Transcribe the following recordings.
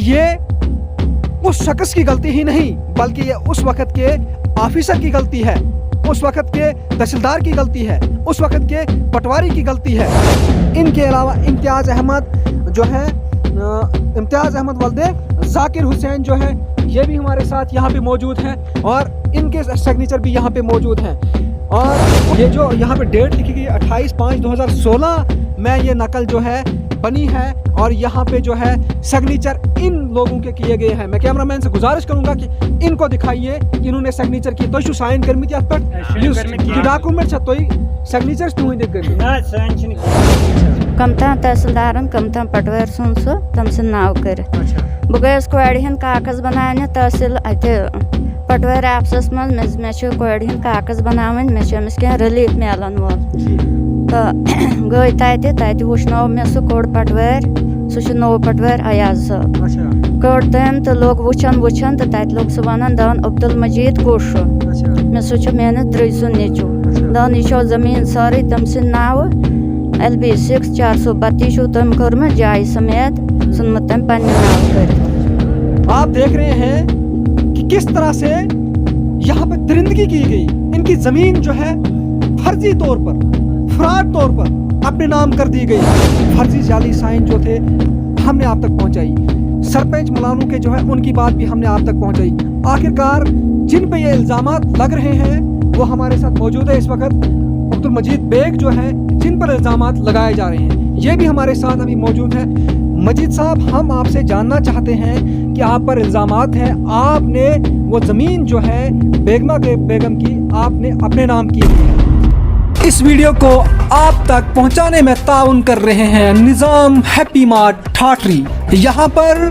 ये उस शख्स की गलती ही नहीं बल्कि ये उस वक्त के ऑफिसर की गलती है, उस वक्त के तहसीलदार की गलती है, उस वक्त के पटवारी की गलती है। इनके अलावा इम्तियाज़ अहमद वल्दे जाकिर हुसैन जो है ये भी हमारे साथ यहाँ पे मौजूद हैं और इनके सिग्नेचर भी यहाँ पे मौजूद हैं। और ये जो यहाँ पे डेट लिखी गई 28/5/2016 में ये नकल जो है बनी है और यहाँ पे जो है सिग्नेचर इन लोगों के किए गए हैं। मैं कैमरामैन से गुजारिश करूंगा कि इनको दिखाइए कि इन्होंने सिग्नेचर की तो साइन कर मित पर डॉक्यूमेंट तो सिग्नेचर तुहंद कमता तहसीलदारन कमता पटवार सुन सो तम से नाव कर बह गयस कोड़ हंद कागज बनाने तहसील अत पटवार ऑफिसस मज मे कोड़ हंद कागज बनावन मे कह रिलीफ मिलान वोल तो गई तत वुचनो मे सह कोड़ पटवार सह नो पटवार अयाज साहब कोड़ तम तो लोग वुचान तो तत लोग सह वन दन अब्दुल मजीद कुश मे सह मेन द्रज सुन नीचू दन यह जमीन सारी तम सद नाव LB6 432 तम कर्म जाय समेत सुनमत तम पन्ने नाव कर। आप देख रहे हैं कि किस तरह से यहाँ पे दरिंदगी की गई। इनकी जमीन जो है फर्जी तौर पर, फ्रॉड तौर पर अपने नाम कर दी गई। फर्जी जाली साइन जो थे हमने आप तक पहुंचाई, सरपंच मलानू के जो है उनकी बात भी हमने आप तक पहुंचाई। आखिरकार जिन पे ये इल्जामात लग रहे हैं वो हमारे साथ मौजूद है इस वक्त अब्दुल मजीद बेग जो है जिन पर इल्जामात लगाए जा रहे हैं ये भी हमारे साथ अभी मौजूद है। मजीद साहब, हम आपसे जानना चाहते हैं कि आप पर इल्जामात हैं, आपने वो ज़मीन जो है बेगम की आपने अपने नाम की है। इस वीडियो को आप तक पहुंचाने में ताउन कर रहे हैं निज़ाम हैप्पी मार्ट ठाठरी। यहाँ पर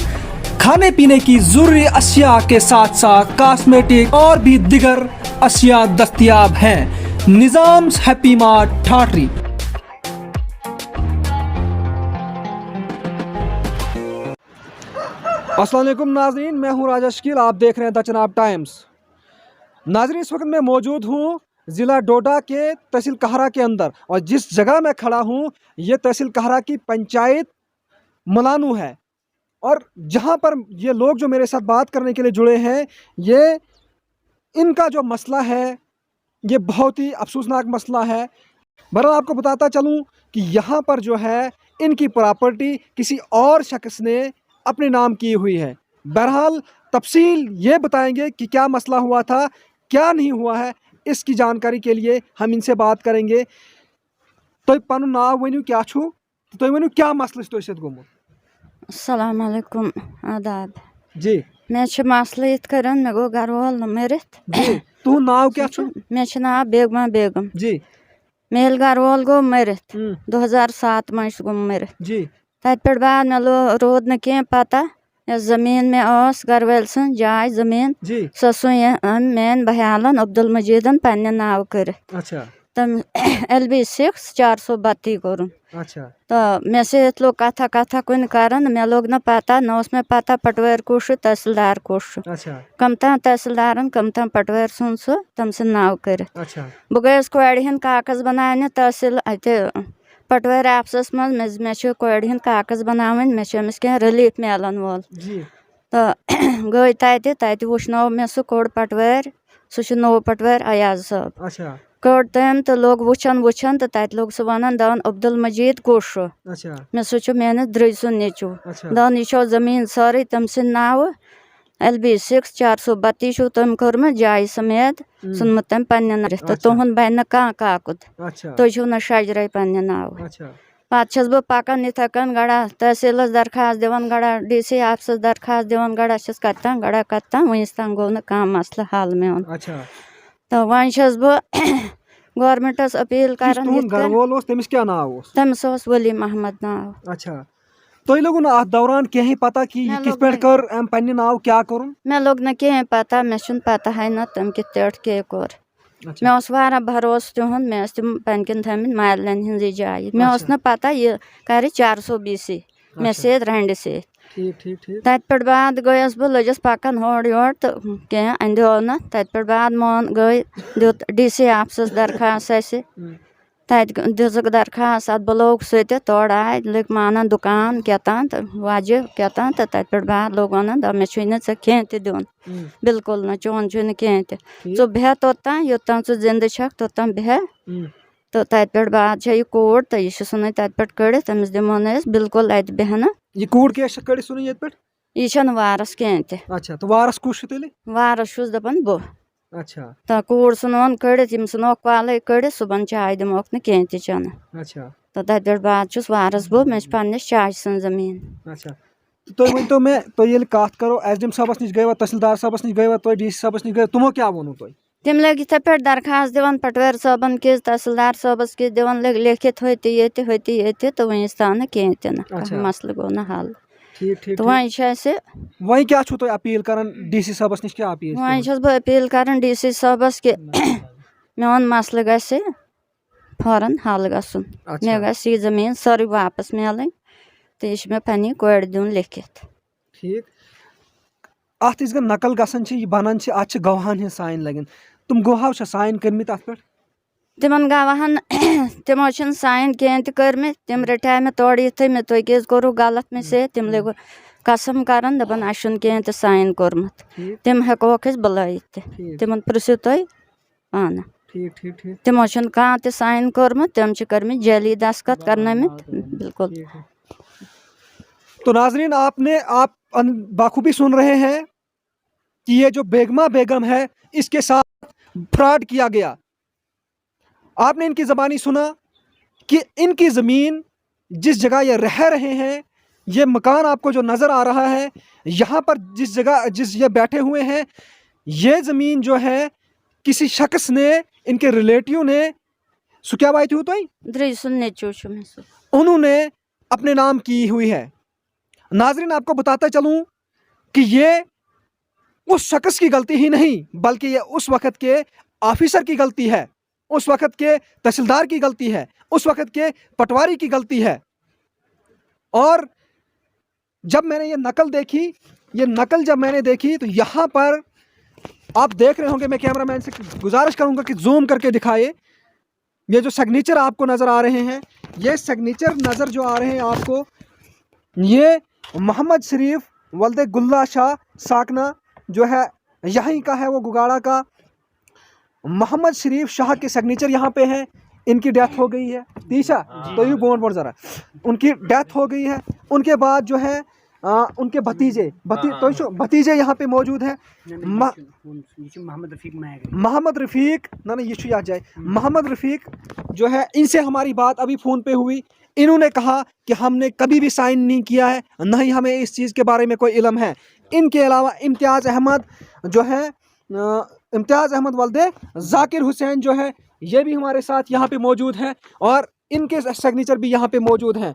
खाने पीने की ज़रूरी अशिया के साथ साथ कॉस्मेटिक और भी दिगर अशिया दस्तयाब हैं। निज़ाम हैप्पी मार्ट ठाठरी। अस्सलाम वालेकुम नाजरीन, मैं हूं राजा शकील, आप देख रहे हैं द चनाब टाइम्स। नाजरीन, इस वक्त मैं मौजूद हूं ज़िला डोडा के तहसील कहरा के अंदर और जिस जगह मैं खड़ा हूं ये तहसील कहरा की पंचायत मलानू है। और जहां पर ये लोग जो मेरे साथ बात करने के लिए जुड़े हैं ये इनका जो मसला है ये बहुत ही अफसोसनाक मसला है। बहरहाल आपको बताता चलूं कि यहाँ पर जो है इनकी प्रॉपर्टी किसी और शख्स ने अपने नाम की हुई है। बहरहाल तफसील ये बताएंगे कि क्या मसला हुआ था, क्या नहीं हुआ है। इसकी जानकारी के लिए हम इनसे बात करेंगे। तो पन नाव वनु क्या छु, तो वनु क्या मसला तो सत गोमुत। अस्सलाम वालेकुम, आदाब जी। मे मसला इत करन मे गो घर वोल मरित जी। तू नाव क्या छु? मे नाव बेगमा बेगम जी। मेल घर वोल गो मरित 2007 मज गो मरित जी। तत पे बाद मे रोद न कह पता यस जमीन में घर वाल सन जाय जमीन सो मेन बहयालन अब्दुल मजीदन पन्ने नाव कर। अच्छा। तम LB6 432 कोर। अच्छा। तो मे से लोग कथा कुन करन मे लोग न पता न मे पता पटवार कुश तहसीलदार कुश। अच्छा। कमता तहसीलदारन कमता पटवार सुन सो तम से नाव कर। अच्छा। बह गयस कोड़ हंद कागज बनाने तहसील अत पटवार ऑफिसस मज मे कोड़ हंद कागज बनावन मे कह रिलीफ मिलान वोल तो गई तत वुचनो मे सह कोड़ पटवार सह नो पटवार अयाज साहब। अच्छा। कोड़ तम तो लोग वुचान तो तत लोग सह वन दन अब्दुल मजीद कुश मे सह मेन द्रज सुन नीचू दन यह जमीन सारी तम सद नाव LB6 432 तम कर्म जाय समेत सुनमत तम पन्ने नाव तो तुहद बन न कह काकुद तुह न शजर पन्ने नाव। पे बह पकान इत कन गड़ा तहसीलस दरखास्त दिवान गड़ा DC ऑफिस दरखास्त दिवान गड़ा कत्ता वनस तम गो न कह मसला हल मेन। तो वन बह गवर्नमेंटस अपील कर तमिस वली महमद नाव। अच्छा। तो लोगन अत दौरान कहीं पता कि किस पे कर पन्ने नाव क्या करुन? मे लोग न कहीं पता, मे पता है न तम कित पे कोर। मे वारा भरोस तुहद मे तम पन कन थमित मालन हज जाय मे न पता यह कर 420 मे सद रंड से तत पे बाद गयस बह लजस पकान होड़ योड़ तो कह अंदो न तत पे बाद मोन गई दुत DC ऑफिस दरखास्त تت دزک درخواست ات بلوگ سہ تور آئے لگ مانان دکان کیتان تو وجہ کیتان تو تت پہ بعد لوگ ونان دپ مے چھ نہ ژے کھین تہ دیون بالکل نہ چون چھ کھین تہ ژٕ بیٚہہ توٚتام یوٚتام ژٕ زندٕ چھکھ توٚتام بیٚہہ تو تت پہ بعد چھ یہ کوڑ تو یہ ژھٕنٕنۍ تت پہ کڑتھ تٔمِس دِمو نہٕ أسۍ بالکل اتہِ بیٚہنہٕ یہ کوڑ کیٛاہ چھِ کٔڑِتھ ژھٕنُن ییٚتہِ پٮ۪ٹھ یہ چھنہٕ وارس کہین تہ اچھا تو وارس کُس چھُ تیٚلہِ وارس چھُس دپان بہٕ اچھا تو کوڑ ژھٕنون کڑتھ یم ژھٕنوکھ کالے کڑتھ صبحن چاے دموکھ نہٕ کہین تہ چٮ۪نہٕ اچھا تو تت پہ بعد چھُس وارس بہٕ مےٚ چھِ پننِس چاچہِ سٕنٛز زمیٖن اچھا تُہۍ ؤنۍتو مےٚ تُہۍ ییٚلہِ کتھ کرو ایس ڈی ایم صٲبس نِش گٔیوا تحصیلدار صٲبس نِش گٔیوا تُہۍ ڈی سی صٲبس نِش گٔیوا تِمو کیٛاہ ووٚنوٕ تۄہہِ تم لگ یتھے پہ درخواست دِوان پٹوٲرۍ صٲبن کِس تحصیلدار صٲبس کِس دِوان لگ لیکھِتھ ہُتہِ ییٚتہِ تہٕ وُنیُس تام نہٕ کہیٖنۍ تہِ نہٕ کانٛہہ مسلہٕ گوٚو نہٕ حل ٹھیٖک ٹھیٖک تہٕ وۄنۍ چھِ اَسہِ وۄنۍ کیٛاہ چھُو تُہۍ اپیٖل کران ڈی سی صٲبس نِش کیٛاہ اپیٖل وۄنۍ چھَس بہٕ اپیٖل کران ڈی سی صٲبس کہِ میون مسلہٕ گژھِ فوراً حل گژھُن مےٚ گژھِ یہِ زٔمیٖن سٲرٕے واپس میلٕنۍ تہٕ یہِ چھُ مےٚ پننہِ کورِ دیُن لیکھِتھ ٹھیٖک اتھ یُس زن نقل گژھان چھِ یہِ بنان چھِ اتھ چھِ گواہن ہٕنٛز ساین لگان تِم گواہو چھا ساین کٔرمٕتۍ اتھ پٮ۪ٹھ تمن گواہن تمو چھِنہٕ ساین کہیٖنۍ تہِ کٔرمٕتۍ تِم رٹیٛاے مےٚ تورٕ یِتھٕے مےٚ تُہۍ کیٛازِ کوٚروٕ غلط مےٚ سۭتۍ تِم لٔگۍ قسم کران دپان اسہِ چھُنہٕ کہیٖنۍ تہِ ساین کوٚرمُت تِم ہٮ۪کوکھ أسۍ بُلٲیِتھ تہِ تِمن پرژھِو تُہۍ پانہٕ ٹھیٖک ٹھیٖک ٹھیٖک تِمو چھُنہٕ کانٛہہ تہِ ساین کوٚرمُت تِم چھِ کٔرمٕتۍ جعلی دسخط کرنٲومٕتۍ بالکل تو ناظرین آپ بخوبی سن رہے ہیں کہ یہ جو بیگمہ بیگم ہے اس کے ساتھ فراڈ کیا گیا آپ نے ان کی زبانی سنا کہ ان کی زمین جس جگہ یہ رہ رہے ہیں یہ مکان آپ کو جو نظر آ رہا ہے یہاں پر جس یہ بیٹھے ہوئے ہیں یہ زمین جو ہے کسی شخص نے ان کے ریلیٹیو نے سو کیا بات ہو تو انہوں نے اپنے نام کی ہوئی ہے ناظرین آپ کو بتاتا چلوں کہ یہ اس شخص کی غلطی ہی نہیں بلکہ یہ اس وقت کے آفیسر کی غلطی ہے اس وقت کے تحصیلدار کی غلطی ہے اس وقت کے پٹواری کی غلطی ہے اور جب میں نے یہ نقل جب میں نے دیکھی تو یہاں پر آپ دیکھ رہے ہوں گے میں کیمرہ مین سے گزارش کروں گا کہ زوم کر کے دکھائے یہ جو سگنیچر آپ کو نظر آ رہے ہیں یہ سگنیچر نظر جو آ رہے ہیں آپ کو یہ محمد شریف ولد گلہ شاہ ساکنا جو ہے یہیں کا ہے وہ گگاڑا کا محمد شریف شاہ کے سگنیچر یہاں پہ ہیں ان کی ڈیتھ ہو گئی ہے تیشا تو یہ بون ذرا ان کی ڈیتھ ہو گئی ہے ان کے بعد جو ہے ان کے بھتیجے یہاں پہ موجود ہیں محمد رفیق محمد رفیق جو ہے ان سے ہماری بات ابھی فون پہ ہوئی انہوں نے کہا کہ ہم نے کبھی بھی سائن نہیں کیا ہے نہ ہی ہمیں اس چیز کے بارے میں کوئی علم ہے ان کے علاوہ امتیاز احمد ولد ذاکر حسین جو ہے یہ بھی ہمارے ساتھ یہاں پہ موجود ہیں اور ان کے سگنیچر بھی یہاں پہ موجود ہیں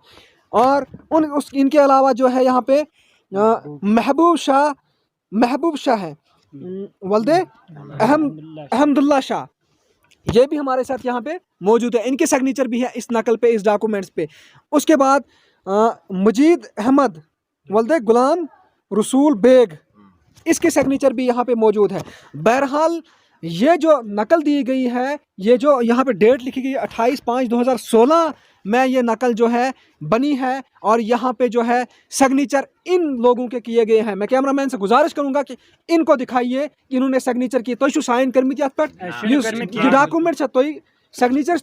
اور ان کے علاوہ جو ہے یہاں پہ محبوب شاہ ہے ولد احمد اللہ شاہ یہ بھی ہمارے ساتھ یہاں پہ موجود ہے ان کے سگنیچر بھی ہے اس نقل پہ اس ڈاکومنٹس پہ اس کے بعد مجید احمد ولد غلام رسول بیگ اس کے سگنیچر بھی یہاں پہ موجود ہے بہرحال یہ جو نقل دی گئی ہے یہ جو یہاں پہ ڈیٹ لکھی گئی 28/5/2016 میں یہ نقل جو ہے بنی ہے اور یہاں پہ جو ہے سگنیچر ان لوگوں کے کیے گئے ہیں میں کیمرہ مین سے گزارش کروں گا کہ ان کو دکھائیے کہ انہوں نے سگنیچر کی تو سائن کرمی اتھ پہ یہ ڈاکومنٹ تو سگنیچر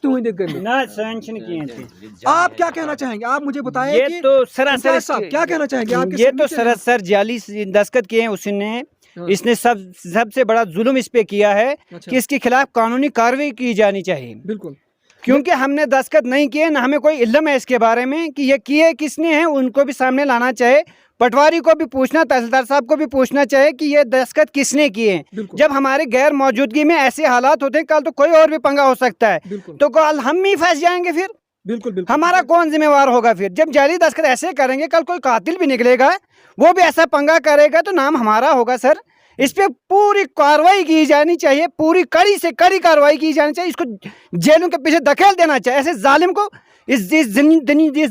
آپ کیا کہنا چاہیں گے آپ مجھے بتائیں یہ تو سراسر کیا کہنا چاہیں گے آپ یہ تو سراسر جعلی دستخط کیے ہیں اس نے سب سے بڑا ظلم اس پہ کیا ہے کہ اس کے خلاف قانونی کارروائی کی جانی چاہیے بالکل کیونکہ ہم نے دستخط نہیں کیے نہ ہمیں کوئی علم ہے اس کے بارے میں کہ یہ کیے کس نے ہیں ان کو بھی سامنے لانا چاہے پٹواری کو بھی پوچھنا تحصیلدار صاحب کو بھی پوچھنا چاہے کہ یہ دستخط کس نے کیے ہیں جب ہمارے غیر موجودگی میں ایسے حالات ہوتے ہیں کل تو کوئی اور بھی پنگا ہو سکتا ہے تو کل ہم ہی پھنس جائیں گے پھر بالکل ہمارا کون ذمہ وار ہوگا پھر جب جعلی دستخط ایسے کریں گے کل کوئی قاتل بھی نکلے گا وہ بھی ایسا پنگا کرے گا تو نام ہمارا ہوگا سر اس پہ پوری کارروائی کی جانی چاہیے پوری کڑی سے کڑی کارروائی کی جانی چاہیے اس کو جیلوں کے پیچھے دھکیل دینا چاہیے ایسے ظالم کو اس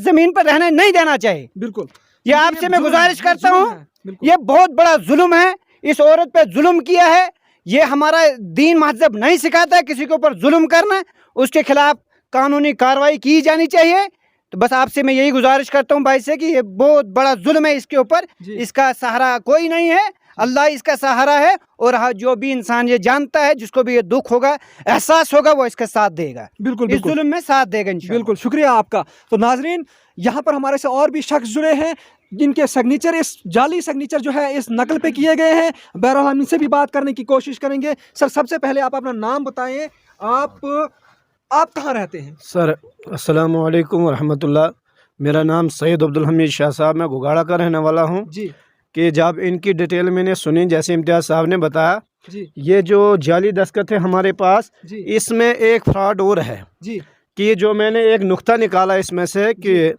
زمین پر رہنے نہیں دینا چاہیے بالکل یہ آپ سے میں گزارش کرتا ہوں یہ بہت بڑا ظلم ہے اس عورت پہ ظلم کیا ہے یہ ہمارا دین مہذب نہیں سکھاتا ہے کسی کے اوپر ظلم کرنا اس کے خلاف कानूनी कार्रवाई की जानी चाहिए। तो बस आपसे मैं यही गुजारिश करता हूँ भाई से कि ये बहुत बड़ा जुल्म है इसके ऊपर, जी। इसका सहारा कोई नहीं है, अल्लाह इसका सहारा है। और जो भी इंसान ये जानता है, जिसको भी ये दुख होगा, एहसास होगा, वो इसका साथ देगा, बिल्कुल इस बिल्कुल जुल्म में साथ देगा इंशाअल्लाह। बिल्कुल, शुक्रिया आपका। तो नाजरीन, यहाँ पर हमारे से और भी शख्स जुड़े हैं जिनके सिग्नेचर, इस जाली सिग्नेचर जो है इस नकल पे किए गए हैं। बहरहाल हम इनसे भी बात करने की कोशिश करेंगे। सर, सबसे पहले आप अपना नाम बताएं, आप कहाँ रहते हैं? सर अस्सलामु अलैकुम रहमतुल्लाह। मेरा नाम सैयद अब्दुल हमीद शाह साहब, मैं घुगाड़ा का रहने वाला हूँ। जी कि जब इनकी डिटेल मैंने सुनी, जैसे इम्तियाज़ साहब ने बताया, जी ये जो जाली दस्तखत है हमारे पास, जी इसमें एक फ्रॉड और है जी कि जो मैंने एक नुक्ता निकाला इसमें से कि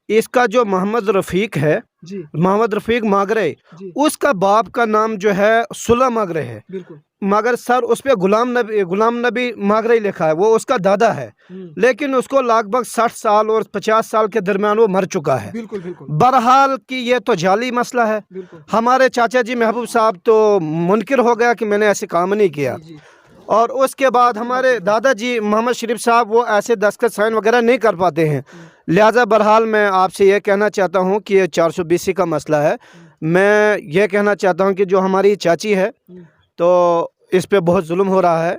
इसका जो मोहम्मद रफ़ीक है, जी मोहम्मद रफ़ीक मागरे, जी उसका बाप का नाम जो है सुल्ला मागरे है, बिल्कुल। मगर सर उस पर गुलाम नबी मागरे लिखा है, वो उसका दादा है। लेकिन उसको लगभग 60 साल और 50 साल के दरमियान वो मर चुका है। बिल्कुल बिल्कुल बहरहाल कि ये तो जाली मसला है। बिल्कुल। हमारे चाचा जी महबूब साहब तो मुनकिर हो गया कि मैंने ऐसे काम नहीं किया। जी और उसके बाद हमारे दादाजी मोहम्मद शरीफ साहब, वो ऐसे दस्तखत साइन वगैरह नहीं कर पाते हैं। लिहाजा बहरहाल मैं आपसे ये कहना चाहता हूँ कि ये 420 का मसला है। मैं ये कहना चाहता हूँ कि जो हमारी चाची है, तो इस पे बहुत जुल्म हो रहा है।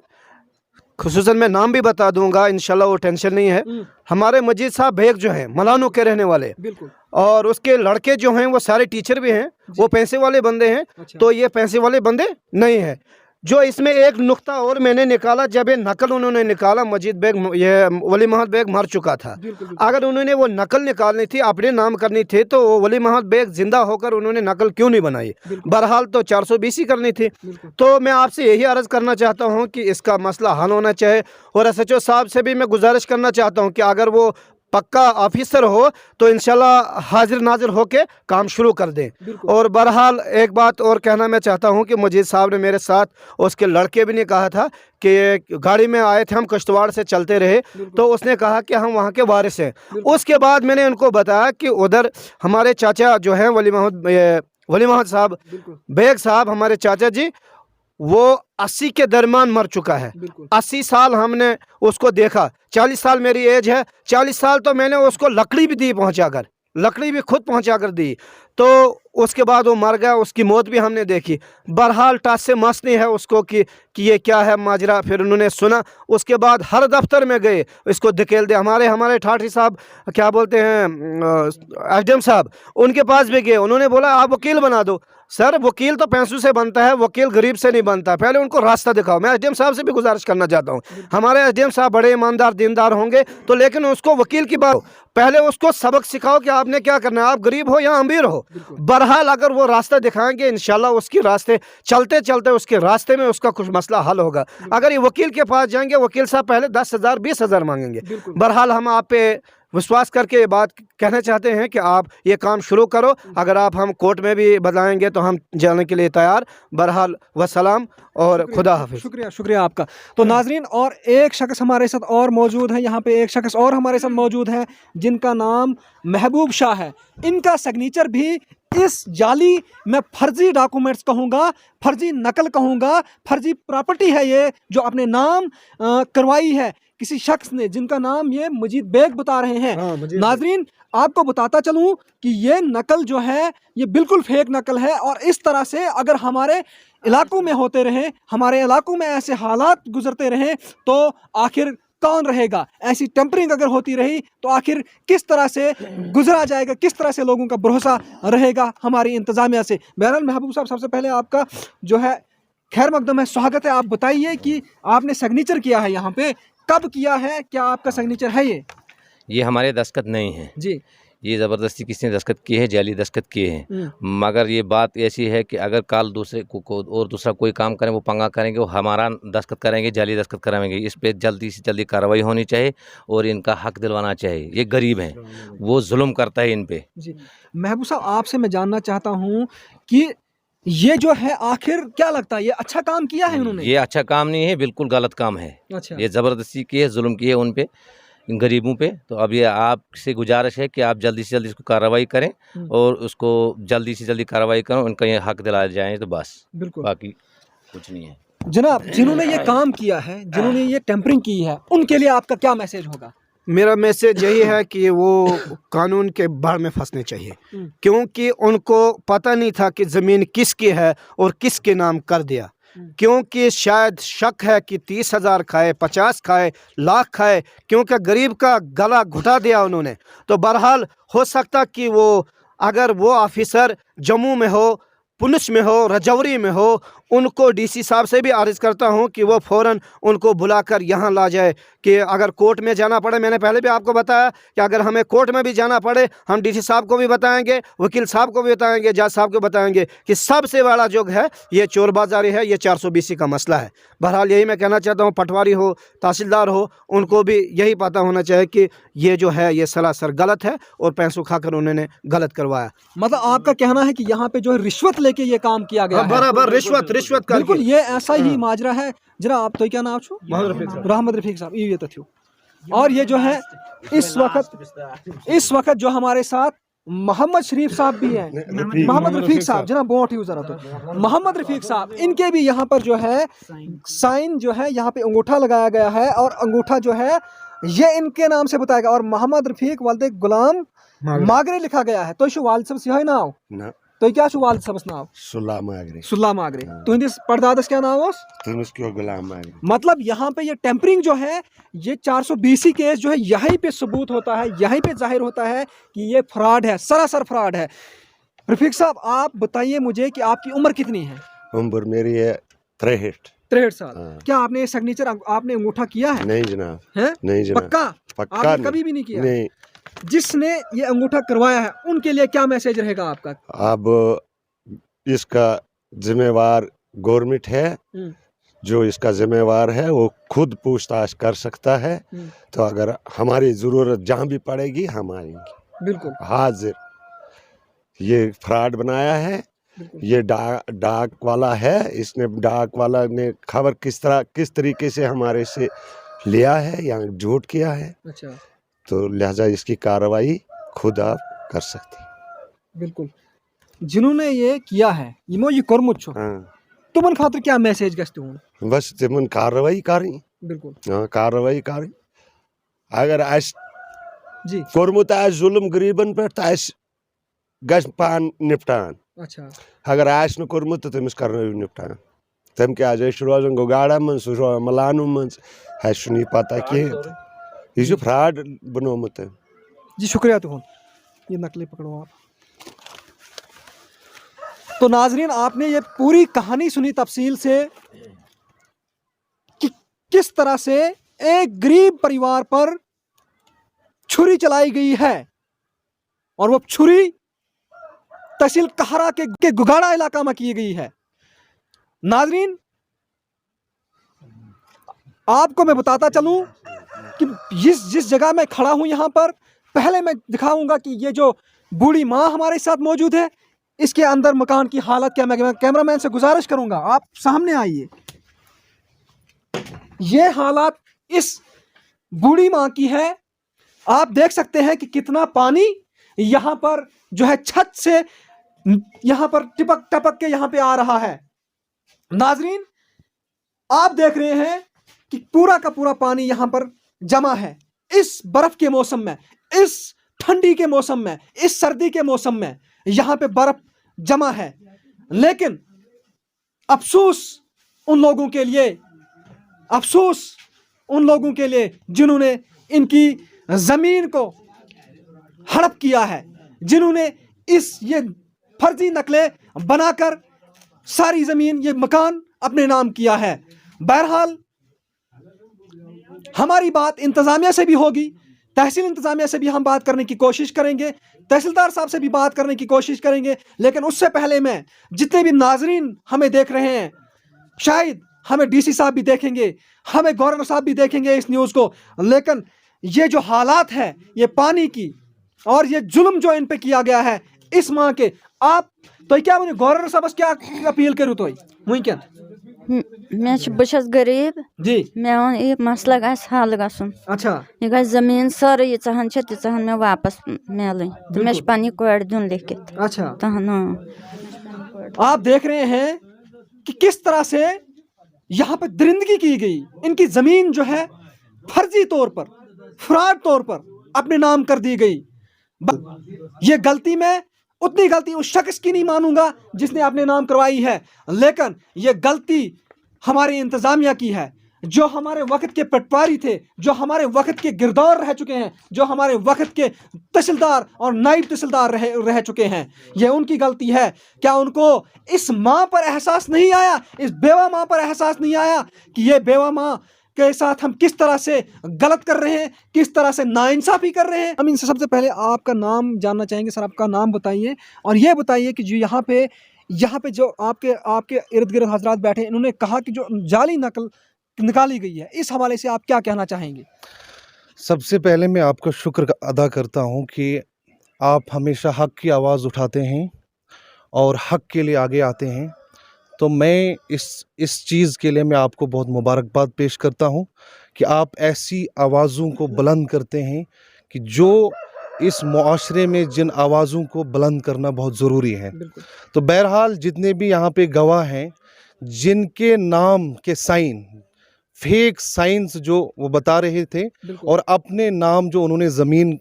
खुसूसन मैं नाम भी बता दूंगा, इंशाल्लाह, वो टेंशन नहीं है। हमारे मजीद साहब बेग जो हैं मलानो के रहने वाले, बिल्कुल। और उसके लड़के जो हैं वो सारे टीचर भी हैं, वो पैसे वाले बंदे हैं। अच्छा। तो ये पैसे वाले बंदे नहीं है। जो इसमें एक नुक्ता और मैंने निकाला, जब ये नकल उन्होंने निकाला, मजीद बेग, ये वली मोहम्मद बेग मर चुका था। बिल्कुल अगर उन्होंने वो नकल निकालनी थी, अपने नाम करनी थी, तो वो वली मोहम्मद बेग जिंदा होकर उन्होंने नकल क्यों नहीं बनाई? बहरहाल तो 420 करनी थी। बिल्कुल। तो मैं आपसे यही अर्ज़ करना चाहता हूँ कि इसका मसला हल होना चाहिए। और SHO साहब से भी मैं गुजारिश करना चाहता हूँ कि अगर वो पक्का ऑफिसर हो तो इंशाल्लाह हाजिर नाजिर होके काम शुरू कर दें। और बहरहाल एक बात और कहना मैं चाहता हूँ कि मजीद साहब ने मेरे साथ, उसके लड़के भी ने कहा था कि गाड़ी में आए थे हम, कश्तवाड़ से चलते रहे, तो उसने कहा कि हम वहाँ के वारिस हैं। उसके बाद मैंने उनको बताया कि उधर हमारे चाचा जो हैं वली मोहम्मद साहब बेग साहब, हमारे चाचा जी, वो 80 के दरमियान मर चुका है। 80 साल हमने उसको देखा, 40 साल मेरी एज है, 40 साल तो मैंने उसको लकड़ी भी दी पहुंचाकर, लकड़ी भी खुद पहुंचाकर दी। तो उसके बाद वो मर गया, उसकी मौत भी हमने देखी। बहरहाल टस से मस नहीं है उसको कि ये क्या है माजरा। फिर उन्होंने सुना, उसके बाद हर दफ्तर में गए, इसको धकेल दे। हमारे ठाठी साहब, क्या बोलते हैं, SDM साहब, उनके पास भी गए। उन्होंने बोला आप वकील बना दो। सर वकील तो पैसों से बनता है, वकील गरीब से नहीं बनता, पहले उनको रास्ता दिखाओ। मैं SDM साहब से भी गुजारिश करना चाहता हूँ, हमारे SDM साहब बड़े ईमानदार दीनदार होंगे, तो लेकिन उसको वकील की बात, पहले उसको सबक सिखाओ कि आपने क्या करना है, आप गरीब हो या अमीर हो। बहरहाल अगर वो रास्ता दिखाएंगे, इंशाल्लाह उसके रास्ते चलते चलते उसके रास्ते में उसका कुछ मसला हल होगा। अगर ये वकील के पास जाएंगे, वकील साहब पहले 10,000 20,000 मांगेंगे। बहरहाल हम आप पे विश्वास करके ये बात कहना चाहते हैं कि आप ये काम शुरू करो। अगर आप हम कोर्ट में भी बताएंगे तो हम जाने के लिए तैयार। बहरहाल वसलाम और खुदा हाफिज। शुक्रिया आपका। तो नाजरीन, और एक शख्स हमारे साथ और मौजूद है, यहाँ पे एक शख्स और हमारे साथ मौजूद है जिनका नाम महबूब शाह है। इनका सिग्नेचर भी इस जाली में फर्जी डॉक्यूमेंट्स कहूँगा, फर्जी नकल कहूँगा, फर्जी प्रॉपर्टी है ये जो अपने नाम करवाई है किसी शख्स ने, जिनका नाम ये मजीद बेग बता रहे हैं। नाजरीन, आपको बताता चलूं कि ये नकल जो है ये बिल्कुल फेक नकल है। और इस तरह से अगर हमारे इलाकों में होते रहे, हमारे इलाकों में ऐसे हालात गुजरते रहे, तो आखिर कौन रहेगा? ऐसी टेम्परिंग अगर होती रही तो आखिर किस तरह से गुजरा जाएगा, किस तरह से लोगों का भरोसा रहेगा हमारी इंतजामिया से? बहरहाल महबूब साहब, सबसे पहले आपका जो है खैर मकदम है, स्वागत है। आप बताइए कि आपने सिग्नेचर किया है यहाँ पे, कब किया है, क्या आपका सिग्नेचर है ये हमारे दस्तखत नहीं है जी। ये ज़बरदस्ती किसी ने दस्तखत किए हैं, जाली दस्तखत किए हैं। मगर ये बात ऐसी है कि अगर कल दूसरे को और दूसरा कोई काम करें, वो पंगा करेंगे, वो हमारा दस्तखत करेंगे, जाली दस्तखत कराएंगे। इस पे जल्दी से जल्दी कार्रवाई होनी चाहिए और इनका हक दिलवाना चाहिए। ये गरीब हैं, वो जुल्म करता है इन पे जी। महबूब साहब, आपसे मैं जानना चाहता हूँ कि ये जो है आखिर क्या लगता है, ये अच्छा काम किया है उन्होंने? ये अच्छा काम नहीं है, बिल्कुल गलत काम है। अच्छा। ये ज़बरदस्ती की है, जुल्म की है उन पे, गरीबों पे। तो अब ये आपसे गुजारिश है कि आप जल्दी से जल्दी इसको कार्रवाई करें और उसको जल्दी से जल्दी कार्रवाई करें, उनका ये हक दिलाया जाए, तो बस, बिल्कुल, बाकी कुछ नहीं है। जनाब, जिन्होंने ये काम किया है, जिन्होंने ये टेम्परिंग की है, उनके लिए आपका क्या मैसेज होगा? मेरा मैसेज यही है कि वो कानून के बाढ़ में फंसने चाहिए, क्योंकि उनको पता नहीं था कि ज़मीन किसकी है और किसके नाम कर दिया, क्योंकि शायद शक है कि 30,000 खाए, 50 खाए, लाख खाए, क्योंकि गरीब का गला घुटा दिया उन्होंने। तो बहरहाल हो सकता कि वो अगर वो ऑफिसर जम्मू में हो, पुलिस में हो, रजौरी में हो, उनको डीसी साहब से भी अर्ज़ करता हूं कि वो फ़ौरन उनको बुलाकर यहाँ ला जाए, कि अगर कोर्ट में जाना पड़े, मैंने पहले भी आपको बताया कि अगर हमें कोर्ट में भी जाना पड़े, हम डीसी साहब को भी बताएंगे, वकील साहब को भी बताएंगे, जज साहब को बताएंगे कि सबसे बड़ा जो है ये चोर बाज़ारी है, ये 420 का मसला है। बहरहाल यही मैं कहना चाहता हूँ, पटवारी हो, तहसीलदार हो, उनको भी यही पता होना चाहिए कि ये जो है ये सरासर गलत है और पैसों खाकर उन्होंने गलत करवाया। मतलब आपका कहना है कि यहाँ पे जो है रिश्वत लेके ये काम किया गया है? बराबर रिश्वत बिल्कुल, ये ऐसा ही माजरा है। जरा आप तो क्या नाम छो? मोहम्मद रफीक साहब, ये तो थी। और ये जो है इस वक्त जो हमारे साथ मोहम्मद शरीफ साहब भी हैं, मोहम्मद रफीक साहब, जना बोट ही जरा तो मोहम्मद रफीक साहब, इनके भी यहाँ पर जो है साइन जो है यहाँ पे अंगूठा लगाया गया है, और अंगूठा जो है ये इनके नाम से बताया गया, और मोहम्मद रफीक वालदे गुलाम मागरे लिखा गया है। तो वाल सब सिहा नाव ना तो क्या वाल सबस नाव? सुल्ला मागरे। सुल्ला मागरे। तुंदिस पड़दादस क्या नाव? तुमस क्यों गुलाम मागरे। मतलब यहाँ पे ये टेम्परिंग जो है, ये 420 केस जो है यहीं पे सबूत होता है, यहीं पे जाहिर होता है कि ये फ्रॉड है, सरासर फ्रॉड है। रफीक साहब, आप बताइए मुझे कि आपकी उम्र कितनी है? उम्र मेरी है 63 साल। हाँ। क्या आपने ये सिग्नेचर, आपने अंगूठा किया है? नहीं जनाब, है? नहीं जनाब, पक्का आपने कभी भी नहीं किया? नहीं। जिसने ये अंगूठा करवाया है उनके लिए क्या मैसेज रहेगा आपका? अब इसका जिम्मेवार गवर्नमेंट है, जो इसका जिम्मेवार है वो खुद पूछताछ कर सकता है। तो अगर हमारी ज़रूरत जहाँ भी पड़ेगी हम आएंगे, बिल्कुल हाजिर। ये फ्रॉड बनाया है, ये डाक वाला है, इसने डाक वाला ने खबर किस तरीके से हमारे से लिया है या झूठ किया है। अच्छा, तो लिहाजा इसकी कार्रवाई खुद आप कर सकते हैं। बिल्कुल। जिन्होंने ये किया है ये कर्मुच छो, हाँ, तुमन खातिर क्या मैसेज गश्ते हूँ? बस तिमन कार्रवाई करी। बिल्कुल, हाँ, कार्रवाई करी। अगर अस जी, कोरमुत जुल्म गरीबन पे तो अस गस पान निपटान। अच्छा, अगर आस न कोरमुत तो तमिस करना निपटान। तम क्या रोजन गो गाड़ा मन सो मलानु मन अस नहीं पता कि ये फ्रॉड बनोमुत है। जी शुक्रिया। तो ये नकली पकड़ो आप। तो नाजरीन, आपने ये पूरी कहानी सुनी तफसील से कि किस तरह से एक गरीब परिवार पर छुरी चलाई गई है, और वो छुरी तहसील कहरा के गुगाड़ा इलाका में की गई है। नाजरीन, आपको मैं बताता चलूं कि जिस जगह मैं खड़ा हूं यहाँ पर, पहले मैं दिखाऊंगा कि ये जो बूढ़ी माँ हमारे साथ मौजूद है, इसके अंदर मकान की हालत क्या। मैं कैमरामैन से गुजारिश करूंगा, आप सामने आइए। ये हालत इस बूढ़ी माँ की है। आप देख सकते हैं कि कितना पानी यहाँ पर जो है छत से यहाँ पर टिपक टपक के यहाँ पे आ रहा है। नाजरीन, आप देख रहे हैं कि पूरा का पूरा पानी यहाँ पर जमा है। इस बर्फ के मौसम में, इस ठंडी के मौसम में, इस सर्दी के मौसम में यहाँ पे बर्फ जमा है। लेकिन अफसोस उन लोगों के लिए, अफसोस उन लोगों के लिए जिन्होंने इनकी जमीन को हड़प किया है, जिन्होंने ये फर्जी नकलें बनाकर सारी जमीन, ये मकान अपने नाम किया है। बहरहाल हमारी बात इंतजामिया से भी होगी, तहसील इंतजामिया से भी हम बात करने की कोशिश करेंगे, तहसीलदार साहब से भी बात करने की कोशिश करेंगे। लेकिन उससे पहले मैं, जितने भी नाजरीन हमें देख रहे हैं, शायद हमें डीसी साहब भी देखेंगे, हमें गवर्नर साहब भी देखेंगे इस न्यूज़ को, लेकिन ये जो हालात है ये पानी की और ये जुल्म जो इन पे किया गया है इस माँ के, आप तो क्या मुझे गवर्नर साहब क्या अपील करूँ? तो वुनकन बस गरीब जी, मे ये मसला गस हल गसन। अच्छा, ये गस जमीन सारे यहन तीहन मे वापस मिलन, तो मे पन्नी कोड़ दिन लिखित। अच्छा, तहन आप देख रहे हैं कि किस तरह से यहाँ पे दरिंदगी की गई, इनकी ज़मीन जो है फर्जी तौर पर, फ्रॉड तौर पर अपने नाम कर दी गई। ये गलती मैं उतनी गलती उस शख्स की नहीं मानूंगा जिसने अपने नाम करवाई है, लेकिन ये गलती हमारी इंतज़ामिया की है, जो हमारे वक्त के पटवारी थे, जो हमारे वक्त के गिरदार रह चुके हैं, जो हमारे वक्त के तहसीलदार और नायब तहसीलदार रह चुके हैं, ये उनकी गलती है। क्या उनको इस माँ पर एहसास नहीं आया, इस बेवा माँ पर एहसास नहीं आया कि ये बेवा माँ के साथ हम किस तरह से गलत कर रहे हैं, किस तरह से नाइंसाफ़ी कर रहे हैं? हम इनसे सबसे पहले आपका नाम जानना चाहेंगे। सर, आपका नाम बताइए और ये बताइए कि जो यहाँ पे जो आपके इर्द गिर्द हजरात बैठे, इन्होंने कहा कि जो जाली नकल निकाली गई है, इस हवाले से आप क्या कहना चाहेंगे? सबसे पहले मैं आपका शुक्र अदा करता हूं कि आप हमेशा हक़ की आवाज़ उठाते हैं और हक़ के लिए आगे आते हैं। तो मैं इस चीज़ के लिए मैं आपको बहुत मुबारकबाद पेश करता हूं कि आप ऐसी आवाज़ों को बुलंद करते हैं कि जो इस मुआशरे में जिन आवाज़ों को बुलंद करना बहुत ज़रूरी है। तो बहरहाल जितने भी यहाँ पे गवाह हैं, जिनके नाम के साइन फेक साइंस जो वो बता रहे थे और अपने नाम जो उन्होंने ज़मीन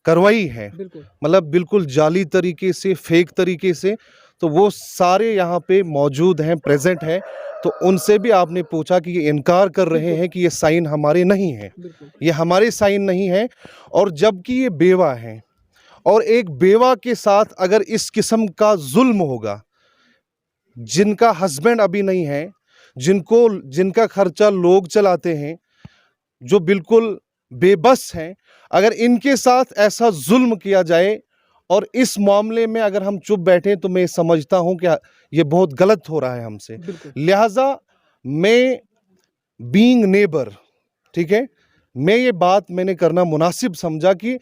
करवाई है, मतलब बिल्कुल जाली तरीके से, फेक तरीके से, तो वो सारे यहाँ पे मौजूद हैं, प्रेजेंट हैं। तो उनसे भी आपने पूछा कि ये इनकार कर रहे हैं कि ये साइन हमारे नहीं हैं, ये हमारे साइन नहीं हैं। और जबकि ये बेवा हैं, और एक बेवा के साथ अगर इस किस्म का जुल्म होगा, जिनका हस्बैंड अभी नहीं है, जिनका खर्चा लोग चलाते हैं, जो बिल्कुल बेबस हैं, अगर इनके साथ ऐसा जुल्म किया जाए और इस मामले में अगर हम चुप बैठे, तो मैं समझता हूं कि ये बहुत गलत हो रहा है हमसे। लिहाजा मैं बीइंग नेबर, ठीक है, मैं ये बात मैंने करना मुनासिब समझा कि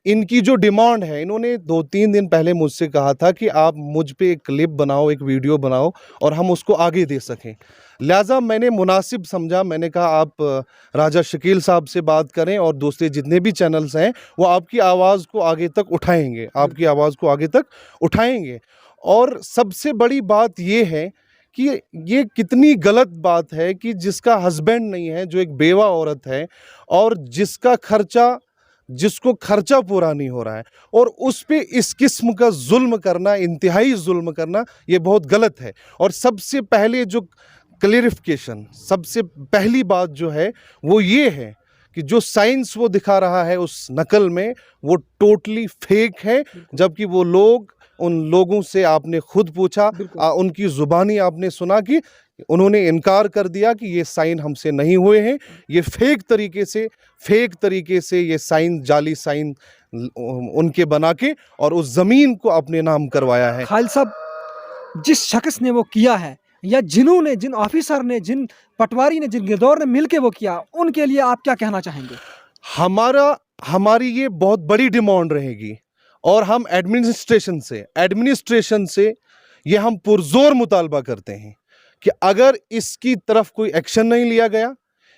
इनकी जो डिमांड है, इन्होंने 2-3 दिन पहले मुझसे कहा था कि आप मुझ पे एक क्लिप बनाओ, एक वीडियो बनाओ और हम उसको आगे दे सकें। लिहाजा मैंने मुनासिब समझा, मैंने कहा आप राजा शकील साहब से बात करें और दूसरे जितने भी चैनल्स हैं वो आपकी आवाज़ को आगे तक उठाएंगे, आपकी आवाज़ को आगे तक उठाएंगे। और सबसे बड़ी बात ये है कि ये कितनी गलत बात है कि जिसका हस्बैंड नहीं है, जो एक बेवा औरत है और जिसको खर्चा पूरा नहीं हो रहा है, और उस पे इस किस्म का जुल्म करना, इंतहाई जुल्म करना, ये बहुत गलत है। और सबसे पहले जो क्लियरिफिकेशन, सबसे पहली बात जो है वो ये है कि जो साइंस वो दिखा रहा है उस नकल में, वो टोटली फेक है। जबकि वो लोग, उन लोगों से आपने खुद पूछा, उनकी ज़ुबानी आपने सुना कि उन्होंने इनकार कर दिया कि ये साइन हमसे नहीं हुए हैं, ये फेक तरीके से ये साइन, जाली साइन उनके बना के और उस ज़मीन को अपने नाम करवाया है। खालिद साहब, जिस शख्स ने वो किया है, या जिन्होंने, जिन ऑफिसर ने, जिन पटवारी ने, जिन गिरदौर ने मिलके वो किया, उनके लिए आप क्या कहना चाहेंगे? हमारी ये बहुत बड़ी डिमांड रहेगी और हम एडमिनिस्ट्रेशन से ये हम पुरजोर मुतालबा करते हैं कि अगर इसकी तरफ कोई एक्शन नहीं लिया गया,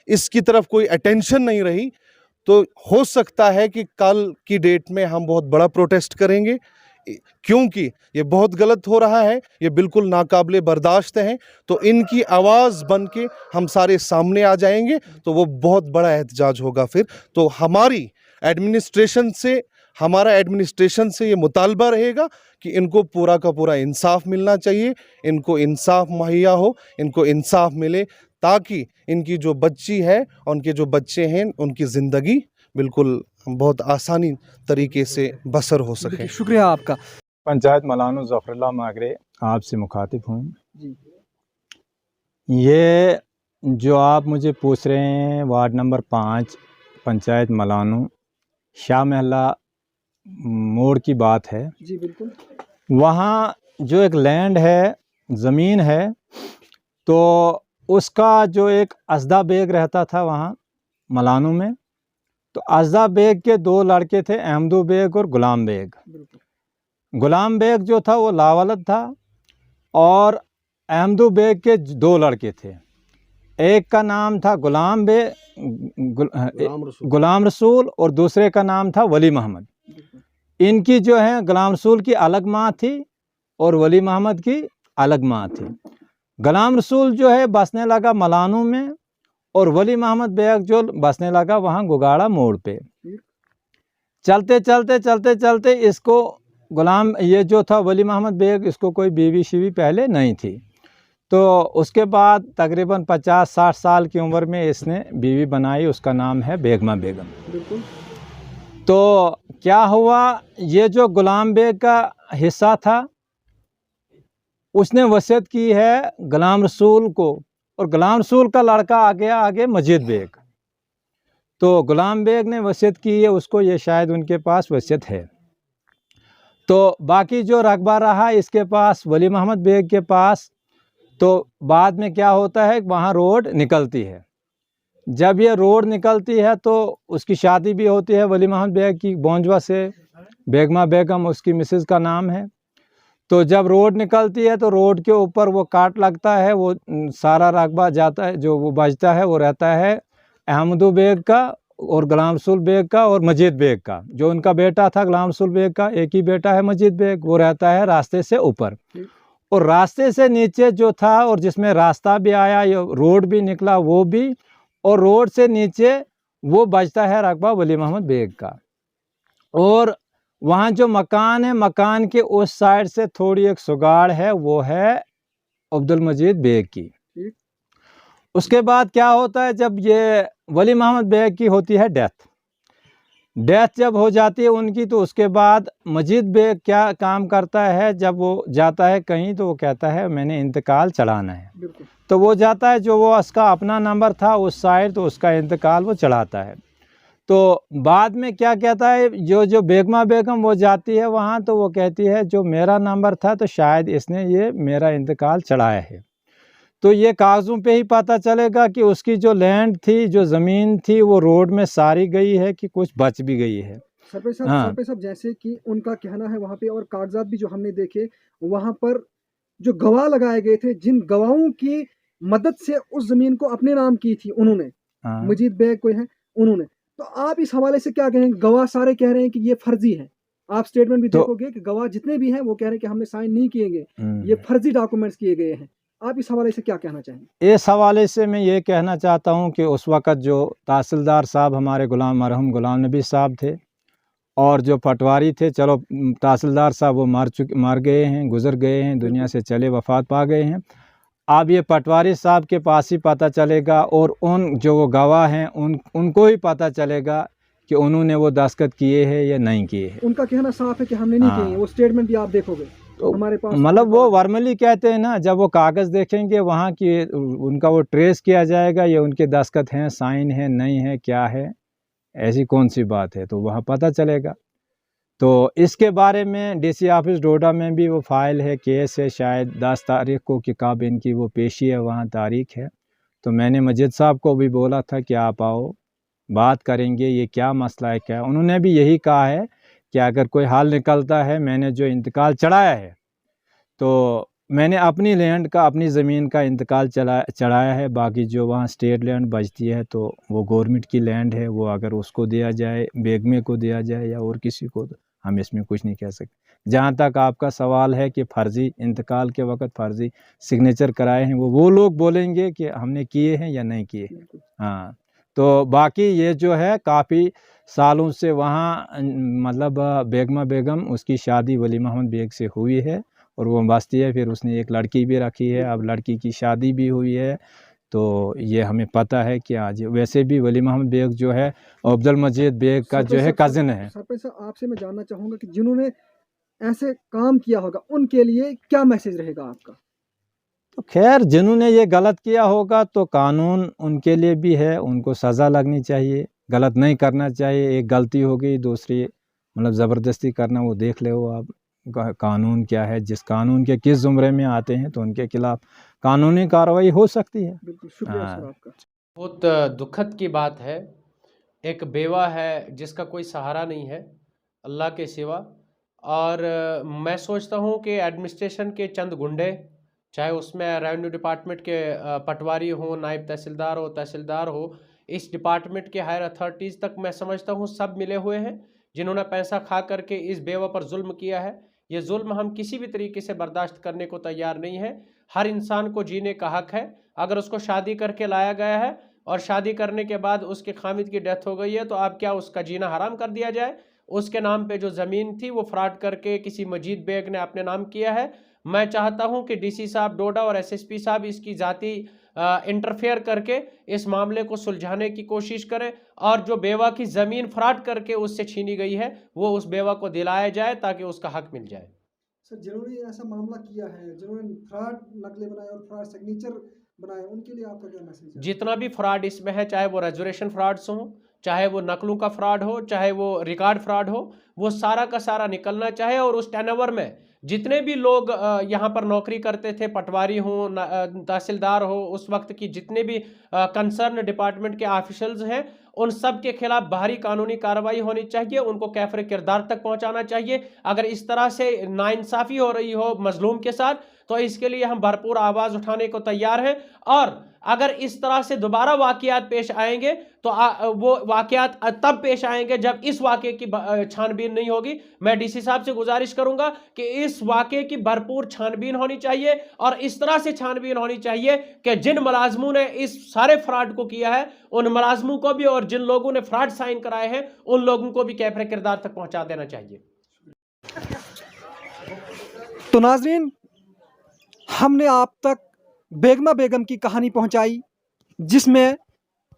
इसकी तरफ कोई अटेंशन नहीं रही, तो हो सकता है कि कल की डेट में हम बहुत बड़ा प्रोटेस्ट करेंगे, क्योंकि ये बहुत गलत हो रहा है, ये बिल्कुल नाकाबिले बर्दाश्त है। तो इनकी आवाज़ बन के हम सारे सामने आ जाएंगे, तो वो बहुत बड़ा एहतजाज होगा फिर। तो हमारा एडमिनिस्ट्रेशन से ये मुतालबा रहेगा कि इनको पूरा का पूरा इंसाफ मिलना चाहिए, इनको इंसाफ मुहैया हो, इनको इंसाफ मिले, ताकि इनकी जो बच्ची है, उनके जो बच्चे हैं, उनकी ज़िंदगी बिल्कुल बहुत आसानी तरीके से बसर हो सके। शुक्रिया आपका। पंचायत मलानो ज़फ़रुल्लाह मागरे आपसे मुखातिब हूँ। ये जो आप मुझे पूछ रहे हैं, वार्ड नंबर 5 पंचायत मलानो शाह महला मोड़ की बात है। जी बिल्कुल। वहाँ जो एक लैंड है, ज़मीन है, तो उसका जो एक असदा बेग रहता था वहाँ मलानो में, तो असदा बेग के 2 लड़के थे, अहमदू बेग और गुलाम बेग। गुलाम बेग जो था वो लावालद था और अहमदू बेग के 2 लड़के थे। एक का नाम था गुलाम रसूल और दूसरे का नाम था वली मोहम्मद। इनकी जो है गुलाम रसूल की अलग माँ थी और वली मोहम्मद की अलग माँ थी। गुलाम रसूल जो है बसने लगा मलानू में, और वली मोहम्मद बेग जो बसने लगा वहाँ गुगाड़ा मोड़ पे। चलते चलते चलते चलते इसको गुलाम ये जो था वली मोहम्मद बेग, इसको कोई बीवी शीवी पहले नहीं थी। तो उसके बाद तकरीबन 50-60 साल की उम्र में इसने बीवी बनाई, उसका नाम है बेगमा बेगम। बिल्कुल। तो क्या हुआ, ये जो गुलाम बेग का हिस्सा था उसने वसीयत की है गुलाम रसूल को, और गुलाम रसूल का लड़का आ गया आगे मजीद बेग। तो गुलाम बेग ने वसीयत की है उसको, ये शायद उनके पास वसीयत है। तो बाकी जो रकबा रहा इसके पास, वली मोहम्मद बेग के पास। तो बाद में क्या होता है, वहाँ रोड निकलती है। जब ये रोड निकलती है तो उसकी शादी भी होती है वली मोहम्मद बेग की बोंजवा से, बेगमा बेगम उसकी मिसेस का नाम है। तो जब रोड निकलती है तो रोड के ऊपर वो काट लगता है, वो सारा रकबा जाता है, जो वो बचता है वो रहता है अहमदू बेग का और गुलाम रसूल बेग का और मजीद बेग का। जो उनका बेटा था गुलाम रसूल बेग का, एक ही बेटा है मजीद बेग, वो रहता है रास्ते से ऊपर। और रास्ते से नीचे जो था, और जिसमें रास्ता भी आया, ये रोड भी निकला वो भी, और रोड से नीचे वो बचता है रकबा वली मोहम्मद बेग का। और वहाँ जो मकान है, मकान के उस साइड से थोड़ी एक सुगाड़ है, वो है अब्दुल मजीद बेग की। उसके बाद क्या होता है, जब ये वली मोहम्मद बेग की होती है डेथ जब हो जाती है उनकी, तो उसके बाद मजीद बेग क्या काम करता है, जब वो जाता है कहीं तो वो कहता है मैंने इंतकाल चढ़ाना है। तो वो जाता है, जो वो उसका अपना नंबर था उस साइड, तो उसका इंतकाल वो चढ़ाता है। तो बाद में क्या कहता है, जो बेगमा बेगम वो जाती है वहाँ, तो वो कहती है जो मेरा नंबर था तो शायद इसने ये मेरा इंतकाल चढ़ाया है। तो ये कागज़ों पे ही पता चलेगा कि उसकी जो लैंड थी, जो ज़मीन थी, वो रोड में सारी गई है कि कुछ बच भी गई है। सरपंच हाँ। साहब, जैसे कि उनका कहना है वहाँ पे, और कागजात भी जो हमने देखे वहाँ पर, जो गवाह लगाए गए थे, जिन गवाहों की मदद से उस जमीन को अपने नाम की थी उन्होंने, हाँ। मजीद बेग कोई है उन्होंने, तो आप इस हवाले से क्या कहेंगे? गवाह सारे कह रहे हैं कि ये फर्जी है। आप स्टेटमेंट भी देखोगे कि गवाह जितने भी हैं वो कह रहे हैं कि हमने साइन नहीं किए गए, ये फर्जी डॉक्यूमेंट्स किए गए हैं। आप इस हवाले से क्या कहना चाहेंगे? इस हवाले से मैं ये कहना चाहता हूँ कि उस वक़्त जो तहसीलदार साहब हमारे मरहूम गुलाम नबी साहब थे, और जो पटवारी थे, चलो तहसीलदार साहब वो मर गए हैं, गुज़र गए हैं, दुनिया से चले वफ़ात पा गए हैं। अब ये पटवारी साहब के पास ही पता चलेगा, और उन जो वो गवाह हैं उनको ही पता चलेगा कि उन्होंने वो दस्तखत किए हैं या नहीं किए हैं। उनका कहना साफ है कि हमने नहीं हाँ। किए, वो स्टेटमेंट भी आप देखोगे तो हमारे पास, मतलब वो वर्मली कहते हैं ना, जब वो कागज़ देखेंगे वहाँ की, उनका वो ट्रेस किया जाएगा, ये उनके दस्तखत हैं, साइन है, नहीं है, क्या है, ऐसी कौन सी बात है, तो वहाँ पता चलेगा। तो इसके बारे में डीसी ऑफिस डोडा में भी वो फ़ाइल है, केस है, शायद 10 तारीख को कि कब इनकी वो पेशी है, वहाँ तारीख है। तो मैंने मजिद साहब को भी बोला था कि आप आओ, बात करेंगे, ये क्या मसला है क्या। उन्होंने भी यही कहा है कि अगर कोई हाल निकलता है, मैंने जो इंतकाल चढ़ाया है, तो मैंने अपनी लैंड का, अपनी ज़मीन का इंतकाल चढ़ाया है, बाकी जो वहाँ स्टेट लैंड बचती है तो वो गवर्नमेंट की लैंड है, वो अगर उसको दिया जाए, बेगमे को दिया जाए या और किसी को, तो हम इसमें कुछ नहीं कह सकते। जहाँ तक आपका सवाल है कि फ़र्ज़ी इंतकाल के वक़्त फ़र्ज़ी सिग्नेचर कराए हैं, वो लोग बोलेंगे कि हमने किए हैं या नहीं किए। हाँ, तो बाकी ये जो है काफ़ी सालों से वहाँ मतलब बेगमा बेगम, उसकी शादी वली मोहम्मद बेग से हुई है और वो बसती है। फिर उसने एक लड़की भी रखी है, अब लड़की की शादी भी हुई है। तो ये हमें पता है कि आज वैसे भी वली मोहम्मद बेग जो है अब्दुल मजीद बेग का जो है कज़न है। सरपंच साहब, आपसे मैं जानना चाहूँगा कि जिन्होंने ऐसे काम किया होगा उनके लिए क्या मैसेज रहेगा आपका? तो खैर, जिन्होंने ये गलत किया होगा तो कानून उनके लिए भी है, उनको सज़ा लगनी चाहिए, गलत नहीं करना चाहिए। एक गलती हो गई, दूसरी मतलब ज़बरदस्ती करना, वो देख ले वो आप कानून क्या है, जिस कानून के किस ज़ुमरे में आते हैं तो उनके खिलाफ कानूनी कार्रवाई हो सकती है। बिल्कुल, शुक्रिया सर आपका। बहुत दुखद की बात है, एक बेवा है जिसका कोई सहारा नहीं है अल्लाह के सिवा। और मैं सोचता हूँ कि एडमिनिस्ट्रेशन के चंद गुंडे, चाहे उसमें रेवेन्यू डिपार्टमेंट के पटवारी हो, नायब तहसीलदार हो, इस डिपार्टमेंट के हायर अथॉरिटीज़ तक मैं समझता हूँ सब मिले हुए हैं जिन्होंने पैसा खा करके इस बेवा पर जुल्म किया है। یہ ظلم ہم کسی بھی طریقے سے برداشت کرنے کو تیار نہیں ہے. ہر انسان کو جینے کا حق ہے. اگر اس کو شادی کر کے لایا گیا ہے اور شادی کرنے کے بعد اس کے خامد کی ڈیتھ ہو گئی ہے تو اب کیا اس کا جینا حرام کر دیا جائے؟ اس کے نام پہ جو زمین تھی وہ فراڈ کر کے کسی مجید بیگ نے اپنے نام کیا ہے. میں چاہتا ہوں کہ ڈی سی صاحب ڈوڈا اور ایس ایس پی صاحب اس کی ذاتی انٹرفیئر کر کے اس معاملے کو سلجھانے کی کوشش کریں اور جو بیوہ کی زمین فراڈ کر کے اس سے چھینی گئی ہے وہ اس بیوہ کو دلایا جائے تاکہ اس کا حق مل جائے. سر جنہوں نے ایسا معاملہ کیا ہے، جنہوں نے فراڈ نقلیں بنائے اور فراڈ سگنیچر بنائے، ان کے لیے آپ کا کیا میسج ہے؟ جتنا بھی فراڈ اس میں ہے، چاہے وہ ریزرویشن فراڈس ہوں، چاہے وہ نقلوں کا فراڈ ہو، چاہے وہ ریکارڈ فراڈ ہو، وہ سارا کا سارا نکلنا چاہے. اور اس ٹین اوور میں جتنے بھی لوگ یہاں پر نوکری کرتے تھے، پٹواری ہوں، تحصیلدار ہو، اس وقت کی جتنے بھی کنسرن ڈپارٹمنٹ کے آفیشلز ہیں، ان سب کے خلاف باہری قانونی کارروائی ہونی چاہیے. ان کو کیفر کردار تک پہنچانا چاہیے. اگر اس طرح سے ناانصافی ہو رہی ہو مظلوم کے ساتھ تو اس کے لیے ہم بھرپور آواز اٹھانے کو تیار ہیں. اور اگر اس طرح سے دوبارہ واقعات پیش آئیں گے تو وہ واقعات تب پیش آئیں گے جب اس واقعے کی چھان بین نہیں ہوگی. میں ڈی سی صاحب سے گزارش کروں گا کہ اس واقعے کی بھرپور چھان بین ہونی چاہیے اور اس طرح سے چھان بین ہونی چاہیے کہ جن ملازموں نے اس سارے فراڈ کو کیا ہے ان ملازموں کو بھی اور جن لوگوں نے فراڈ سائن کرائے ہیں ان لوگوں کو بھی کیفر کردار تک پہنچا دینا چاہیے. تو ناظرین، ہم نے آپ تک بیگمہ بیگم کی کہانی پہنچائی جس میں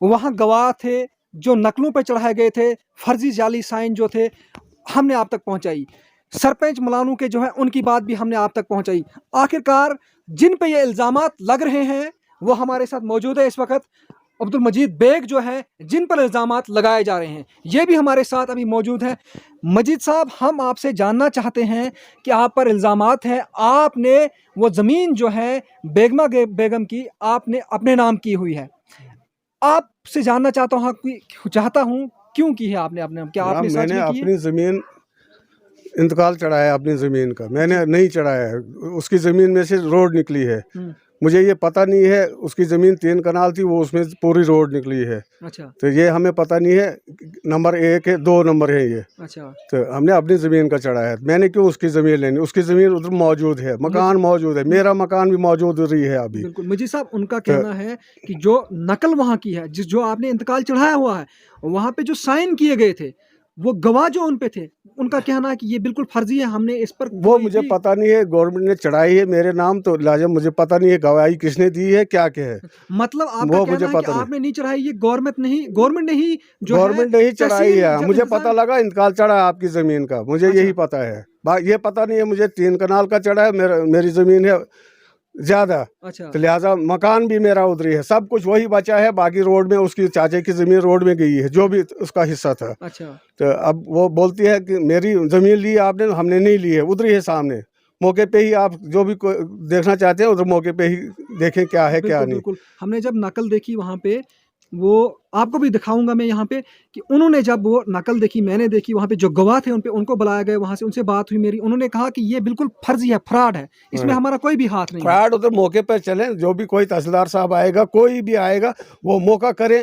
وہاں گواہ تھے جو نقلوں پہ چڑھائے گئے تھے، فرضی جعلی سائن جو تھے ہم نے آپ تک پہنچائی. سرپنچ ملانو کے جو ہیں ان کی بات بھی ہم نے آپ تک پہنچائی. آخرکار جن پہ یہ الزامات لگ رہے ہیں وہ ہمارے ساتھ موجود ہے اس وقت. عبد المجید بیگ جو ہیں جن پر الزامات لگائے جا رہے ہیں یہ بھی ہمارے ساتھ ابھی موجود ہیں. مجید صاحب، ہم آپ سے جاننا چاہتے ہیں کہ آپ پر الزامات ہیں، آپ نے وہ زمین جو ہے بیگمہ بیگم کی آپ نے اپنے نام کی ہوئی ہے. آپ سے جاننا چاہتا ہوں کیوں کی ہے آپ نے اپنے نام؟ کیا آپ نے میں سچ نے میں کی ہے؟ اپنی زمین انتقال چڑھایا اپنی زمین کا، میں نے نہیں چڑھایا ہے. اس کی زمین میں سے روڈ نکلی ہے. مجھے یہ پتہ نہیں ہے، اس کی زمین 3 کنال تھی، وہ اس میں پوری روڈ نکلی ہے. اچھا تو یہ ہمیں پتہ نہیں ہے نمبر 1 ہے 2 نمبر ہے یہ. اچھا تو ہم نے اپنی زمین کا چڑھایا. میں نے کیوں اس کی زمین لینی؟ اس کی زمین ادھر موجود ہے، مکان موجود ہے، میرا مکان بھی موجود رہی ہے ابھی. بالکل. مجید صاحب، ان کا کہنا ہے کہ جو نقل وہاں کی ہے، جو آپ نے انتقال چڑھایا ہوا ہے، وہاں پہ جو سائن کیے گئے تھے وہ گواہ جو ان پہ تھے ان کا کہنا ہے کہ یہ بالکل فرضی ہے، ہم نے اس پر وہ مجھے پتہ نہیں ہے. گورنمنٹ نے چڑھائی ہے میرے نام، تو لہٰذا مجھے پتہ نہیں ہے گواہی کس نے دی ہے، کیا ہے. مطلب آپ کا کہنا ہے کہ آپ نے نہیں چڑھائی، یہ گورنمنٹ نے ہی گورنمنٹ نے ہی چڑھائی ہے. مجھے پتہ لگا انتقال چڑھا آپ کی زمین کا، مجھے یہی پتہ ہے. یہ پتہ نہیں ہے مجھے 3 کنال کا چڑھا ہے، میری زمین ہے زیادہ، تو لہٰذا مکان بھی میرا ادھر ہی ہے، سب کچھ وہی بچا ہے. باقی روڈ میں اس کی چاچے کی زمین روڈ میں گئی ہے جو بھی اس کا حصہ تھا. تو اب وہ بولتی ہے کہ میری زمین لی آپ نے، ہم نے نہیں لی ہے، ادھر ہی ہے سامنے. موقع پہ ہی آپ جو بھی دیکھنا چاہتے ہیں ادھر موقع پہ ہی دیکھیں کیا ہے کیا نہیں. بالکل. ہم نے جب نقل دیکھی وہاں پہ، وہ آپ کو بھی دکھاؤں گا میں یہاں پہ کہ انہوں نے جب وہ نقل دیکھی، میں نے دیکھی، وہاں پہ جو گواہ تھے ان کو بلایا گیا، وہاں سے ان سے بات ہوئی میری. انہوں نے کہا کہ یہ بالکل فرضی ہے، فراڈ ہے، اس میں ہمارا کوئی بھی ہاتھ نہیں. فراڈ ادھر موقع پہ چلیں، جو بھی کوئی تحصیلدار صاحب آئے گا، کوئی بھی آئے گا، وہ موقع کریں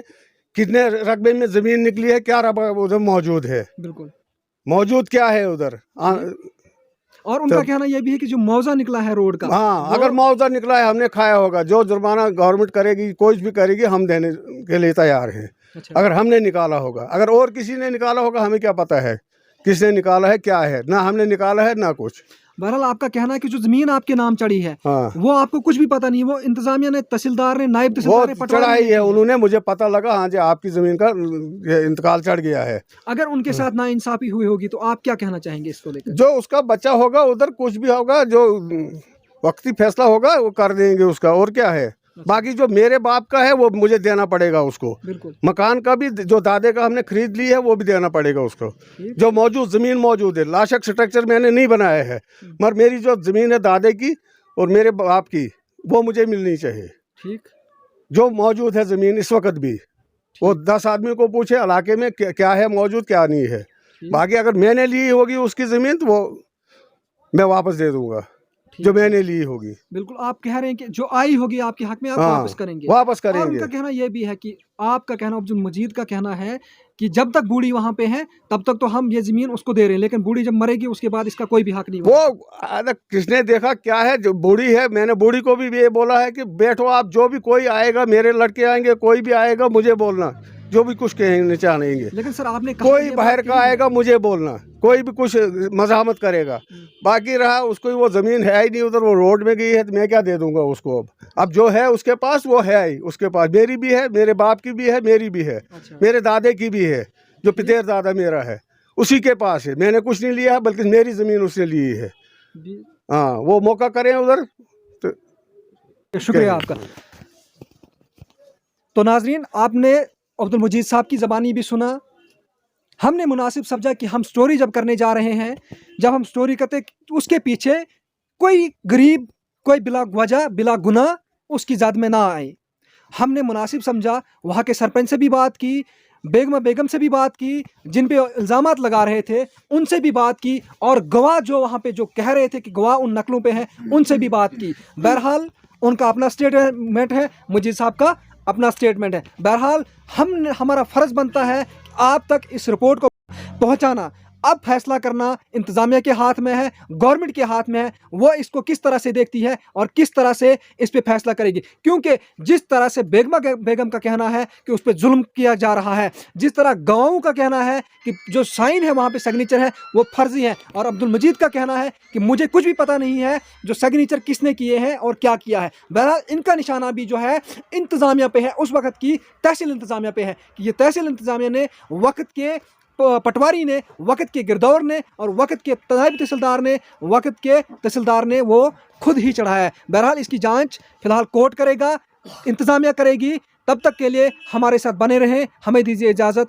کتنے رقبے میں زمین نکلی ہے، کیا رقبہ ادھر موجود ہے، بالکل موجود کیا ہے ادھر. اور ان کا کہنا یہ بھی ہے کہ جو معاوضہ نکلا ہے روڈ کا، ہاں اگر معاوضہ نکلا ہے ہم نے کھایا ہوگا، جو جرمانہ گورنمنٹ کرے گی کچھ بھی کرے گی ہم دینے کے لیے تیار ہیں. اگر ہم نے نکالا ہوگا، اگر اور کسی نے نکالا ہوگا ہمیں کیا پتہ ہے کس نے نکالا ہے کیا ہے، نہ ہم نے نکالا ہے نہ کچھ. بہرحال آپ کا کہنا ہے کہ جو زمین آپ کے نام چڑھی ہے وہ آپ کو کچھ بھی پتہ نہیں، وہ انتظامیہ نے، تحصیلدار نے، نائب تحصیلدار نے چڑھائی ہے، انہوں نے مجھے پتہ لگا ہاں جی آپ کی زمین کا انتقال چڑھ گیا ہے. اگر ان کے ساتھ ناانصافی ہوئی ہوگی تو آپ کیا کہنا چاہیں گے اس کو لے کر؟ جو اس کا بچہ ہوگا ادھر کچھ بھی ہوگا، جو وقتی فیصلہ ہوگا وہ کر دیں گے اس کا، اور کیا ہے. باقی جو میرے باپ کا ہے وہ مجھے دینا پڑے گا اس کو. بالکل. مکان کا بھی جو دادے کا ہم نے خرید لی ہے وہ بھی دینا پڑے گا اس کو. جو موجود زمین موجود ہے، لاشک سٹرکچر میں نے نہیں بنایا ہے، مگر میری جو زمین ہے دادے کی اور میرے باپ کی وہ مجھے ملنی چاہیے. ٹھیک. جو موجود ہے زمین اس وقت بھی، وہ 10 آدمی کو پوچھے علاقے میں کیا ہے موجود کیا نہیں ہے. باقی اگر میں نے لی ہوگی اس کی زمین تو وہ میں واپس دے دوں گا. जो मैंने ली होगी। बिल्कुल, आप कह रहे हैं कि जो आई होगी आपके हक में आप हाँ, वापस करेंगे। वापस और करेंगे। उनका कहना ये भी है कि आपका कहना, अब्दुल मजीद का कहना है कि जब तक बूढ़ी वहाँ पे है तब तक तो हम ये ज़मीन उसको दे रहे हैं, लेकिन बूढ़ी जब मरेगी उसके बाद इसका कोई भी हक नहीं होगा। वो अरे किसने देखा क्या है, जो बूढ़ी है, मैंने बूढ़ी को भी ये बोला है कि बैठो आप, जो भी कोई आएगा, मेरे लड़के आएंगे, कोई भी आएगा, मुझे बोलना, जो भी कुछ कहने चाहेंगे। लेकिन सर आपने कहा कोई ये बात बाहर कही का है। आएगा, मुझे बोलना, कोई भी कुछ मजामत करेगा। बाकी रहा उसको, वो ज़मीन है ही नहीं उधर, वो रोड में गई है, तो मैं क्या दे दूंगा उसको। अब जो है उसके पास वो है ही, उसके पास मेरी भी है, मेरे बाप की भी है, मेरी भी है, अच्छा। मेरे दादे की भी है, जो पितेर दादा मेरा है उसी के पास है। मैंने कुछ नहीं लिया है, बल्कि मेरी ज़मीन उसने ली है। हाँ, वो मौका करें उधर तो शुक्रिया आपका। तो नाजरीन, आपने अब्दुल मजीद साहब की ज़बानी भी सुना। हमने मुनासिब समझा कि हम स्टोरी जब करने जा रहे हैं, जब हम स्टोरी करते उसके पीछे कोई गरीब, कोई बिला वजह, बिला गुनाह उसकी ज़द में ना आए। हमने मुनासिब समझा, वहाँ के सरपंच से भी बात की, बेगम से भी बात की, जिन पे इल्ज़ामात लगा रहे थे उनसे भी बात की, और गवाह जो वहाँ पे जो कह रहे थे कि गवाह उन नकलों पे हैं उनसे भी बात की। बहरहाल उनका अपना स्टेटमेंट है, मजीद साहब का अपना स्टेटमेंट है। बहरहाल हमारा फ़र्ज़ बनता है कि आप तक इस रिपोर्ट को पहुँचाना। अब फैसला करना इंतज़ामिया के हाथ में है, गवर्नमेंट के हाथ में है, वो इसको किस तरह से देखती है और किस तरह से इस पे फैसला करेगी। क्योंकि जिस तरह से बेगम का कहना है कि उस पर जुल्म किया जा रहा है, जिस तरह गवाहों का कहना है कि जो साइन है वहाँ पे सिग्नेचर है वो फर्जी है, और अब्दुल मजीद का कहना है कि मुझे कुछ भी पता नहीं है जो सिग्नेचर किसने किए हैं और क्या किया है। बहरहाल इनका निशाना भी जो है इंतज़ामिया पे है, उस वक़्त की तहसील इंतज़ामिया पे है कि ये तहसील इंतज़ामिया ने, वक़्त के पटवारी ने, वक़्त के गिरदौर ने और वक़्त के नायब तहसीलदार ने, वक़्त के तहसीलदार ने वो खुद ही चढ़ाया है। बहरहाल इसकी जांच फ़िलहाल कोर्ट करेगा, इंतज़ामिया करेगी। तब तक के लिए हमारे साथ बने रहें, हमें दीजिए इजाज़त।